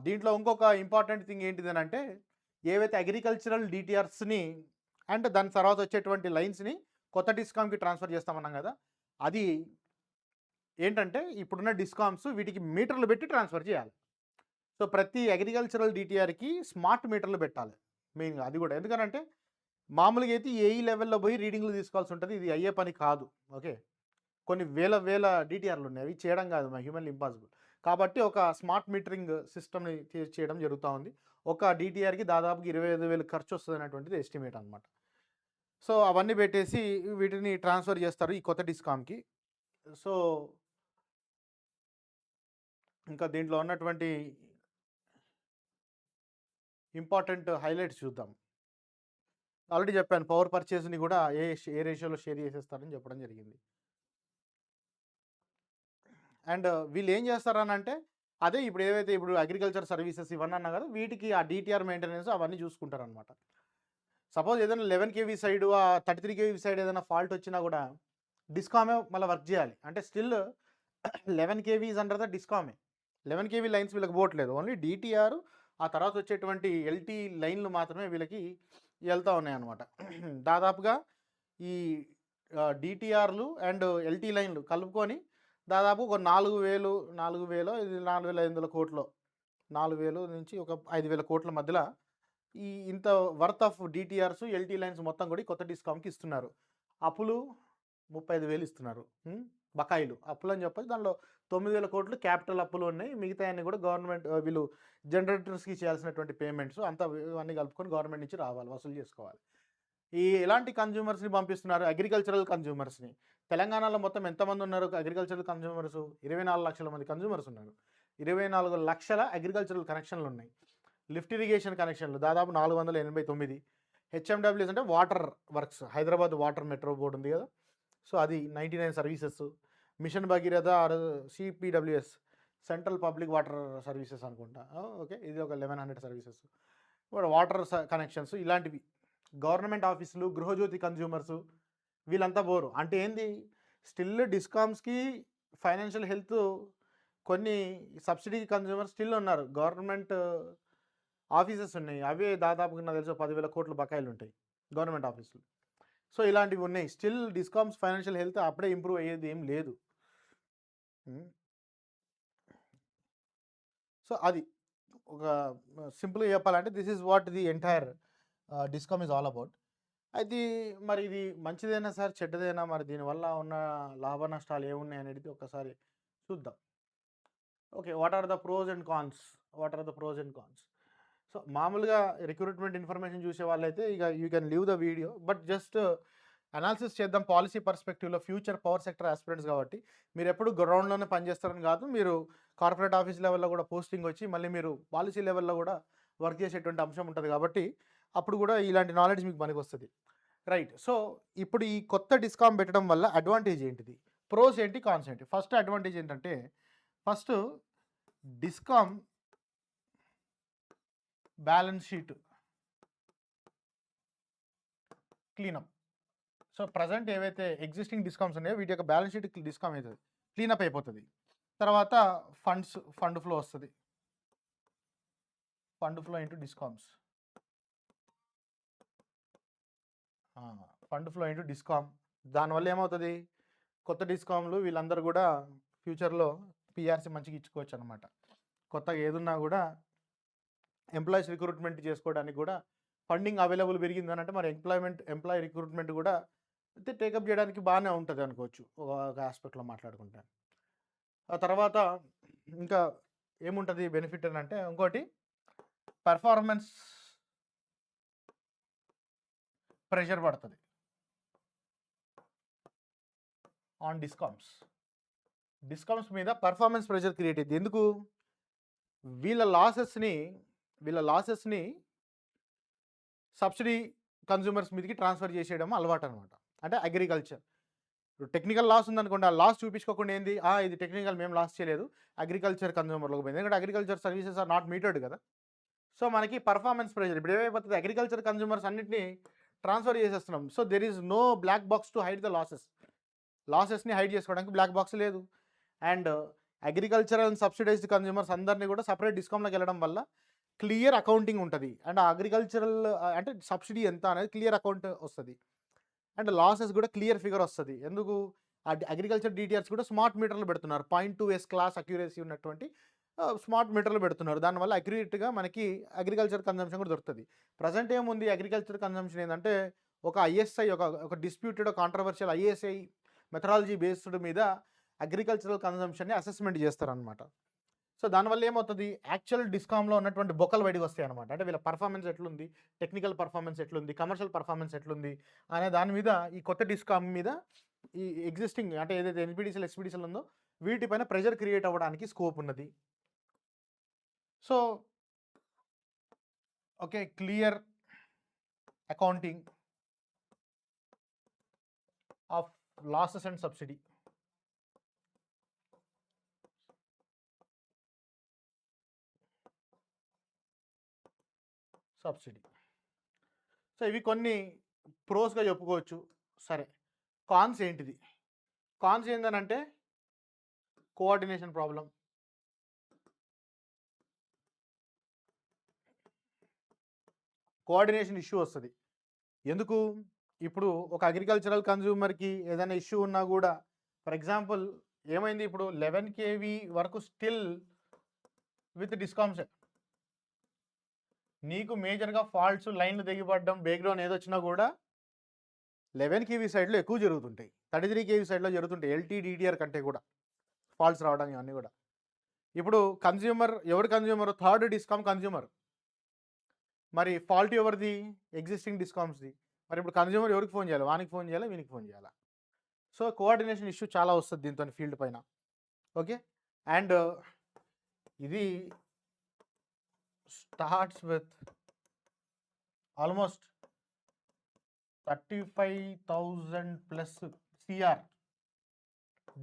దీంట్లో ఇంకొక ఇంపార్టెంట్ థింగ్ ఏంటిదనంటే, ఏవైతే అగ్రికల్చరల్ డీటీఆర్స్‌ని అండ్ దాని తర్వాత వచ్చేటువంటి లైన్స్‌ని కొత్త డిస్కామ్‌కి ట్రాన్స్‌ఫర్ చేస్తామన్నాం గదా! అది ఏంటంటే, ఇప్పుడున్న డిస్కామ్స్ వీటికి మీటర్లు పెట్టి ట్రాన్స్‌ఫర్ చేయాలి. సో, ప్రతి అగ్రికల్చరల్ డీటీఆర్‌కి స్మార్ట్ మీటర్లు పెట్టాలి. మెయిన్‌గా అది గూడా. ఎందుకనంటే, మామూలుగా అయితే ఏఈ లెవెల్‌లో పోయి రీడింగ్‌లు తీసుకోవాల్సి ఉంటది. ఇది అయ్యే పని కాదు. ఓకే. కొన్ని వేల డీటీఆర్‌లున్నాయి. అవి చేయడం కాదు హ్యూమన్‌లీ ఇంపాసిబుల్. కాబట్టి ఒక స్మార్ట్ మీటరింగ్ సిస్టమ్‌ని చేయడం జరుగుతా ఉంది. ఒక డీటీఆర్‌కి దాదాపుగా 25,000 ఖర్చొస్తదనేటువంటిది ఎస్టిమేట్ అనమాట. సో, అవన్నీ పెట్టేసి వీటిని ట్రాన్స్‌ఫర్ చేస్తారు ఈ కొత్త డిస్కామ్‌కి. సో, ఇంకా దీంట్లో ఉన్నటువంటి ఇంపార్టెంట్ హైలైట్స్ చూద్దాం. ఆల్రెడీ చెప్పాను పవర్ పర్చేజ్‌ని కూడా ఏ రేషియోలో షేర్ చేసేస్తారని చెప్పడం జరిగింది. అండ్ వీళ్ళేం చేస్తారనంటే, అదే ఇప్పుడు ఏవైతే ఇప్పుడు అగ్రికల్చర్ సర్వీసెస్ ఇవన్నీ అన్నా కదా! వీటికి ఆ డీటీఆర్ మెయింటెనెన్స్ అవన్నీ చూసుకుంటారనమాట. సపోజ్ ఏదైనా 11 కేవీ సైడు 33 కేవీ సైడ్ ఏదైనా ఫాల్ట్ వచ్చినా కూడా డిస్కామే మళ్ళా వర్క్ చేయాలి. అంటే still 11 KV is under the డిస్కామే. 11 కేవీ లైన్స్ వీళ్ళకి పోవట్లేదు. ఓన్లీ డీటీఆర్ ఆ తర్వాత వచ్చేటువంటి ఎల్టీ లైన్‌లు మాత్రమే వీళ్ళకి ఎళ్తా ఉన్నాయన్నమాట. దాదాపుగా ఈ డీటీఆర్‌లు అండ్ ఎల్టీ లైన్‌లు కలుపుకొని దాదాపు ఒక 4,000 ఇది 4,500,00,00,000 4,000 నుంచి ఒక 5,000,00,00,000 మధ్యల ఇంత వర్త్ ఆఫ్ డీటీఆర్స్, ఎల్టీ లైన్స్ మొత్తం కూడా ఈ కొత్త డిస్కామ్‌కి ఇస్తున్నారు. అప్పులు 35,000 ఇస్తున్నారు. బకాయిలు. అప్పులని చెప్పొచ్చు. దానిలో 9,000,00,00,000 క్యాపిటల్ అప్పులు ఉన్నాయి. మిగతాయన్ని కూడా గవర్నమెంట్ వీళ్ళు జనరేటర్స్‌కి చేయాల్సినటువంటి పేమెంట్స్ అంతా ఇవన్నీ కలుపుకొని గవర్నమెంట్ నుంచి రావాలి. వసూలు చేసుకోవాలి. ఎలాంటి కన్జ్యూమర్స్‌ని పంపిస్తున్నారు? అగ్రికల్చరల్ కన్జ్యూమర్స్‌ని. తెలంగాణలో మొత్తం ఎంతమందున్నారు అగ్రికల్చరల్ కన్జ్యూమర్స్? 24,00,000 మంది కన్జ్యూమర్స్ ఉన్నారు. 24,00,000 అగ్రికల్చరల్ కనెక్షన్‌లున్నాయి. లిఫ్ట్ ఇరిగేషన్ కనెక్షన్‌లు దాదాపు 489. హెచ్ఎండబ్ల్యూఎస్ అంటే water works. Hyderabad water metro board ఉంది గదా! సో, అది 99 services. Mission Bhagiratha or CPWS central public water services అనుకుంటా. ఓకే. ఇది ఒక 1100 సర్వీసెస్. వాటర్ కనెక్షన్స్ ఇలాంటివి. గవర్నమెంట్ ఆఫీసులు, గృహజ్యోతి కన్జ్యూమర్సు వీళ్ళంతా బోరు. అంటే ఏంది? స్టిల్ డిస్కామ్స్‌కి ఫైనాన్షియల్ హెల్త్ కొన్ని సబ్సిడీ కన్జ్యూమర్స్ స్టిల్ ఉన్నారు. గవర్నమెంట్ ఆఫీసెస్ ఉన్నాయి. అవే దాదాపుగా నాకు తెలిసి 10,000,00,00,000 బకాయిలుంటాయి. గవర్నమెంట్ ఆఫీసులు. సో, ఇలాంటివి ఉన్నాయి. స్టిల్ డిస్కామ్స్ ఫైనాన్షియల్ హెల్త్ అప్పుడే ఇంప్రూవ్ అయ్యేది ఏం లేదు. హ్మ్. సో, అది. ఒక సింపుల్గా చెప్పాలంటే this is what the entire discom is all about. అయితే మరి ఇది మంచిదేనా సార్, చెడ్డదేనా, మరి దీనివల్ల ఉన్న లాభ నష్టాలు ఏమున్నాయి అనేది ఒకసారి చూద్దాం. Okay, what are the pros and cons? So మామూలుగా రిక్రూట్మెంట్ ఇన్ఫర్మేషన్ చూసే వాళ్ళైతే ఇక you can leave the video, but just analysis చేద్దాం పాలసీ పర్స్పెక్టివ్లో. ఫ్యూచర్ పవర్ సెక్టర్ ఆస్పిరెంట్స్ కాబట్టి మీరు ఎప్పుడు గ్రౌండ్లోనే పనిచేస్తారని కాదు, మీరు కార్పొరేట్ ఆఫీస్ లెవెల్లో కూడా పోస్టింగ్ వచ్చి మళ్ళీ మీరు పాలసీ లెవెల్లో కూడా వర్క్ చేసేటువంటి అంశం ఉంటుంది కాబట్టి అప్పుడు కూడా ఇలాంటి నాలెడ్జ్ మీకు పనికి వస్తుంది. రైట్. సో ఇప్పుడు ఈ కొత్త డిస్కామ్ పెట్టడం వల్ల అడ్వాంటేజ్ ఏంటిది, ప్రోస్ ఏంటి, కాన్స్ ఏంటి? ఫస్ట్ అడ్వాంటేజ్ ఏంటంటే, first discom balance sheet cleanup. So present ఏవైతే ఎగ్జిస్టింగ్ డిస్కామ్స్ ఉన్నాయో వీటి యొక్క బ్యాలెన్స్ షీట్ డిస్కామ్ అవుతుంది, క్లీనప్ అయిపోతుంది. తర్వాత ఫండ్ ఫ్లో వస్తుంది, ఫండ్ ఫ్లో ఇంటూ డిస్కామ్స్, దానివల్ల ఏమవుతుంది, కొత్త డిస్కామ్లు వీళ్ళందరూ కూడా ఫ్యూచర్లో పిఆర్సీ మంచిగా ఇచ్చుకోవచ్చు అనమాట. కొత్తగా ఏదున్నా కూడా ఎంప్లాయీస్ రిక్రూట్మెంట్ చేసుకోవడానికి కూడా ఫండింగ్ అవైలబుల్ పెరిగిందని అంటే మరి ఎంప్లాయీ రిక్రూట్మెంట్ కూడా టేకప్ చేయడానికి బాగానే ఉంటుంది అనుకోవచ్చు ఒక ఆస్పెక్ట్లో మాట్లాడుకుంటే. ఆ తర్వాత ఇంకా ఏముంటుంది బెనిఫిట్ అని అంటే, ఇంకోటి పెర్ఫార్మెన్స్ ప్రెషర్ పడుతుంది ఆన్ డిస్కామ్స్ మీద పర్ఫార్మెన్స్ ప్రెషర్ క్రియేట్ అయ్యింది. ఎందుకు? వీళ్ళ లాసెస్ని సబ్సిడీ కన్జ్యూమర్స్ మీదకి ట్రాన్స్ఫర్ చేసేయడం అలవాటు అనమాట. అంటే అగ్రికల్చర్ టెక్నికల్ లాస్ ఉందనుకోండి, ఆ లాస్ చూపించుకోకుండా ఏంది, ఇది టెక్నికల్ మేము లాస్ చేయలేదు, అగ్రికల్చర్ కన్జ్యూమర్లోకి పోయింది. ఎందుకంటే agriculture services are not meted కదా. సో మనకి పర్ఫార్మెన్స్ ప్రెషర్ ఇప్పుడు ఏమైపోతుంది, అగ్రికల్చర్ కన్జ్యూమర్స్ అన్నింటినీ ట్రాన్స్ఫర్ చేసేస్తున్నాం. So there is no black box to hide the లాసెస్ని హైడ్ చేసుకోవడానికి బ్లాక్ బాక్స్ లేదు. And agriculture and subsidised consumers అందరినీ కూడా సపరేట్ డిస్కామ్లోకి వెళ్ళడం వల్ల క్లియర్ అకౌంటింగ్ ఉంటుంది. అండ్ అగ్రికల్చరల్ అంటే సబ్సిడీ ఎంత అనేది క్లియర్ అకౌంట్ వస్తుంది. అండ్ లాసెస్ కూడా క్లియర్ ఫిగర్ వస్తుంది. ఎందుకు? అగ్రికల్చర్ డీటీఆర్స్ కూడా స్మార్ట్ మీటర్లు పెడుతున్నారు, 0.2s క్లాస్ అక్యురసీ ఉన్నటువంటి స్మార్ట్ మీటర్లు పెడుతున్నారు. దానివల్ల అక్యురేట్గా మనకి అగ్రికల్చర్ కన్జంప్షన్ కూడా దొరుకుతుంది. ప్రజెంట్ ఏముంది, అగ్రికల్చర్ కన్జంప్షన్ ఏంటంటే ఒక ఐఎస్ఐ ఒక disputed controversial ISI methodology based మీద అగ్రికల్చరల్ కన్జంప్షన్ని అసెస్మెంట్ చేస్తారనమాట. సో దానివల్ల ఏమవుతుంది, యాక్చువల్ డిస్కామ్లో ఉన్నటువంటి బొక్కలు బయటకు వస్తాయి అనమాట. అంటే వీళ్ళ పర్ఫార్మెన్స్ ఎట్లుంది, టెక్నికల్ పర్ఫార్మెన్స్ ఎట్లుంది, కమర్షియల్ పర్ఫార్మెన్స్ ఎట్లుంది అనే దాని మీద ఈ కొత్త డిస్కామ్ మీద ఈ ఎగ్జిస్టింగ్ అంటే ఏదైతే ఎన్పిడిసిఎల్ ఎస్పిడిసిఎల్ ఉందో వీటిపైన ప్రెషర్ క్రియేట్ అవ్వడానికి స్కోప్ ఉన్నది. So okay, clear accounting of losses and subsidy. So ఇవి కొన్ని ప్రోస్గా చెప్పుకోవచ్చు. సరే, కాన్స్ ఏంటిది? కాన్స్ ఏంటనంటే కోఆర్డినేషన్ ప్రాబ్లం, కోఆర్డినేషన్ ఇష్యూ వస్తుంది. ఎందుకు? ఇప్పుడు ఒక అగ్రికల్చరల్ కన్జ్యూమర్కి ఏదైనా ఇష్యూ ఉన్నా కూడా, ఫర్ ఎగ్జాంపుల్ ఏమైంది, ఇప్పుడు 11 kV వరకు స్టిల్ విత్ డిస్కామ్స్, నీకు మేజర్గా ఫాల్ట్స్, లైన్లు తెగిపడడం, బ్రేక్డౌన్ ఏదొచ్చినా కూడా 11 kV సైడ్లో ఎక్కువ జరుగుతుంటాయి, 33 kV సైడ్లో జరుగుతుంటాయి. LTDDR కంటే కూడా ఫాల్ట్స్ రావడం ఇవన్నీ కూడా. ఇప్పుడు ఎవరు కన్జ్యూమర్? Third discom consumer. మరి ఫాల్ట్ ఎవరిది? ఎగ్జిస్టింగ్ డిస్కామ్స్ది. మరి ఇప్పుడు కన్జ్యూమర్ ఎవరికి ఫోన్ చేయాలి? వానికి ఫోన్ చేయాలా, వీనికి ఫోన్ చేయాలా? సో కోఆర్డినేషన్ ఇష్యూ చాలా వస్తుంది దీంతో ఫీల్డ్ పైన. ఓకే, అండ్ ఇది starts with almost 35,000+ CR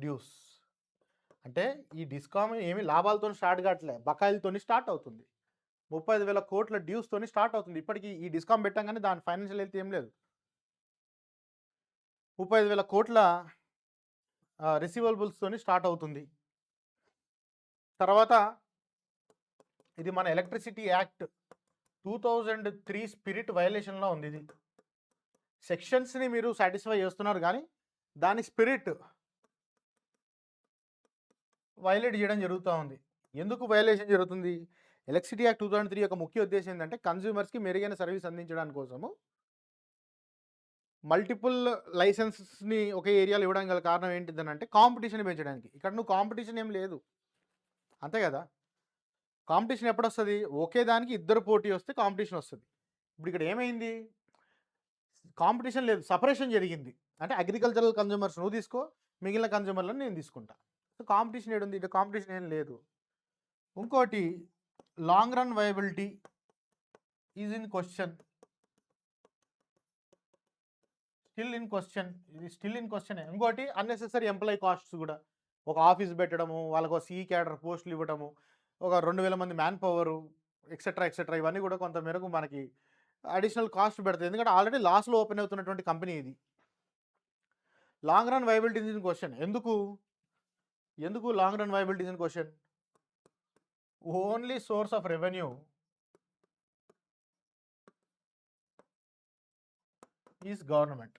dues. అంటే ఈ డిస్కామ్ ఏమి లాభాలతో స్టార్ట్ కావట్లే, బకాయిలతో స్టార్ట్ అవుతుంది. 35,000 కోట్ల డ్యూస్తో స్టార్ట్ అవుతుంది. ఇప్పటికీ ఈ డిస్కామ్ పెట్టంగానే దాని ఫైనాన్షియల్ హెల్త్ ఏం లేదు. 35,000 కోట్ల రిసీవబుల్స్తో స్టార్ట్ అవుతుంది. తర్వాత ఇది మన ఎలక్ట్రిసిటీ యాక్ట్ 2003 స్పిరిట్ వైలేషన్లో ఉంది. ఇది సెక్షన్స్ని మీరు సాటిస్ఫై చేస్తున్నారు కానీ దాని స్పిరిట్ వైలేట్ చేయడం జరుగుతూ ఉంది. ఎందుకు వైలేషన్ జరుగుతుంది? ఎలక్ట్రిసిటీ యాక్ట్ 2003 యొక్క ముఖ్య ఉద్దేశం ఏంటంటే కన్జ్యూమర్స్కి మెరుగైన సర్వీస్ అందించడానికి కోసము మల్టిపుల్ లైసెన్సెస్ని ఒకే ఏరియాలో ఇవ్వడానికి గల కారణం ఏంటిదనంటే కాంపిటీషన్ పెంచడానికి. ఇక్కడ నువ్వు కాంపిటీషన్ ఏం లేదు, అంతే కదా. కాంపిటీషన్ ఎప్పుడు వస్తుంది? ఒకే దానికి ఇద్దరు పోటీ వస్తే కాంపిటీషన్ వస్తుంది. ఇప్పుడు ఇక్కడ ఏమైంది? కాంపిటీషన్ లేదు, సపరేషన్ జరిగింది. అంటే అగ్రికల్చరల్ కన్జ్యూమర్స్ నువ్వు తీసుకో, మిగిలిన కన్జ్యూమర్లను నేను తీసుకుంటా. సో కాంపిటీషన్ ఏడుంది? ఇటు కాంపిటీషన్ ఏం లేదు. ఇంకోటి, long run viability is in question, still in question. ఇది స్టిల్ ఇన్ క్వశ్చన్. ఇంకోటి, అన్నెసెసరీ ఎంప్లాయీ కాస్ట్స్ కూడా, ఒక ఆఫీస్ పెట్టడము, వాళ్ళకు సి క్యాడర్ పోస్టులు ఇవ్వడము, ఒక 2000 మంది మ్యాన్ పవరు, ఎక్సెట్రా ఎక్సెట్రా, ఇవన్నీ కూడా కొంత మేరకు మనకి అడిషనల్ కాస్ట్ పెడతాయి. ఎందుకంటే ఆల్రెడీ లాస్లో ఓపెన్ అవుతున్నటువంటి కంపెనీ ఇది. Long run viability in question. ఎందుకు long run viability in question? Only source of revenue is government.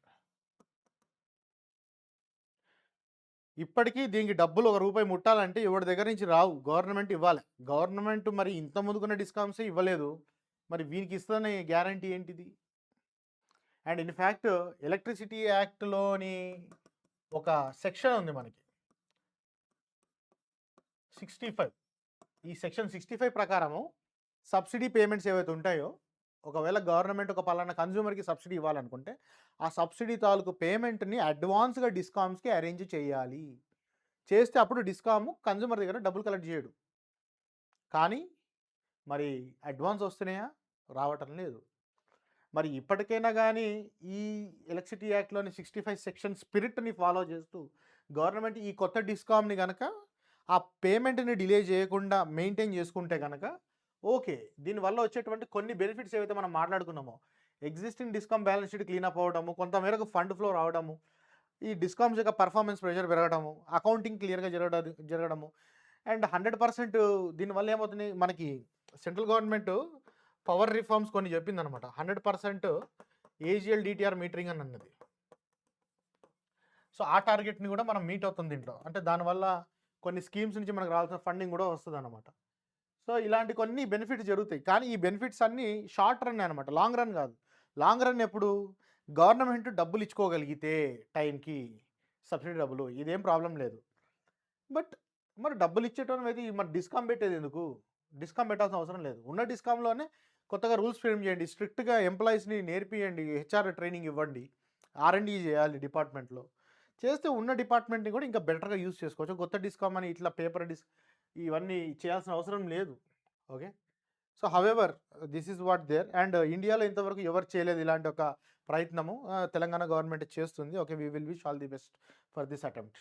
ఇప్పటికీ దీనికి డబ్బులు ₹1 ముట్టాలంటే ఎవరి దగ్గర నుంచి రావు, గవర్నమెంట్ ఇవ్వాలి. గవర్నమెంట్ మరి ఇంత ముందుకున్న డిస్కౌంట్సే ఇవ్వలేదు, మరి వీనికి ఇస్తుందనే గ్యారంటీ ఏంటిది? అండ్ ఇన్ఫ్యాక్ట్ ఎలక్ట్రిసిటీ యాక్ట్లోని ఒక సెక్షన్ ఉంది మనకి 65. ఈ సెక్షన్ 65 ప్రకారము సబ్సిడీ పేమెంట్స్ ఏవైతే ఉంటాయో, ఒకవేళ గవర్నమెంట్ ఒక పలానా కన్జ్యూమర్కి సబ్సిడీ ఇవ్వాలనుకుంటే ఆ సబ్సిడీ తాలూకు పేమెంట్ని అడ్వాన్స్గా డిస్కామ్స్కి అరేంజ్ చేయాలి. చేస్తే అప్పుడు డిస్కామ్ కన్జ్యూమర్ దగ్గర డబ్బులు కలెక్ట్ చేయడు. కానీ మరి అడ్వాన్స్ వస్తున్నాయా? రావటం లేదు. మరి ఇప్పటికైనా కానీ ఈ ఎలక్ట్రిసిటీ యాక్ట్లోని 65 సెక్షన్ స్పిరిట్ని ఫాలో చేస్తూ గవర్నమెంట్ ఈ కొత్త డిస్కామ్ని కనుక ఆ పేమెంట్ని డిలే చేయకుండా మెయింటైన్ చేసుకుంటే కనుక ఓకే, దీనివల్ల వచ్చేటువంటి కొన్ని బెనిఫిట్స్ ఏవైతే మనం మాట్లాడుకున్నామో, existing discom balance sheet cleanup అవ్వడము, కొంతమేరకు ఫండ్ ఫ్లో రావడము, ఈ డిస్కామ్స్ యొక్క పర్ఫార్మెన్స్ ప్రెషర్ పెరగడము, అకౌంటింగ్ క్లియర్గా జరగడము, అండ్ 100% దీనివల్ల ఏమవుతుంది, మనకి సెంట్రల్ గవర్నమెంట్ పవర్ రిఫార్మ్స్ కొన్ని చెప్పిందనమాట. 100% ఏజిఎల్ డిటిఆర్ మీటరింగ్ అని అన్నది. సో ఆ టార్గెట్ని కూడా మనం మీట్ అవుతుంది దీంట్లో. అంటే దానివల్ల కొన్ని స్కీమ్స్ నుంచి మనకు రావాల్సిన ఫండింగ్ కూడా వస్తుంది అనమాట. సో ఇలాంటి కొన్ని బెనిఫిట్స్ జరుగుతాయి. కానీ ఈ బెనిఫిట్స్ అన్నీ షార్ట్ రన్ అనమాట, లాంగ్ రన్ కాదు. లాంగ్ రన్ ఎప్పుడు? గవర్నమెంట్ డబ్బులు ఇచ్చుకోగలిగితే టైంకి సబ్సిడీ డబ్బులు, ఇదేం ప్రాబ్లం లేదు. బట్ మరి డబ్బులు ఇచ్చేటోని అయితే మరి డిస్కామ్ పెట్టేది ఎందుకు? డిస్కామ్ పెట్టాల్సిన అవసరం లేదు. ఉన్న డిస్కామ్లోనే కొత్తగా రూల్స్ ఫ్రేమ్ చేయండి, స్ట్రిక్ట్గా ఎంప్లాయీస్ని నేర్పియండి, హెచ్ఆర్ ట్రైనింగ్ ఇవ్వండి, R&D చేయాలి డిపార్ట్మెంట్లో. చేస్తే ఉన్న డిపార్ట్మెంట్ని కూడా ఇంకా బెటర్గా యూజ్ చేసుకోవచ్చు. కొత్త డిస్కామ్ అని ఇట్లా పేపర్ ఇవన్నీ చేయాల్సిన అవసరం లేదు. Okay, so however this is what there. And ఇండియాలో ఇంతవరకు ఎవరు చేయలేదు ఇలాంటి ఒక ప్రయత్నము. తెలంగాణ గవర్నమెంట్ చేస్తుంది. Okay, we will wish all the best for this attempt.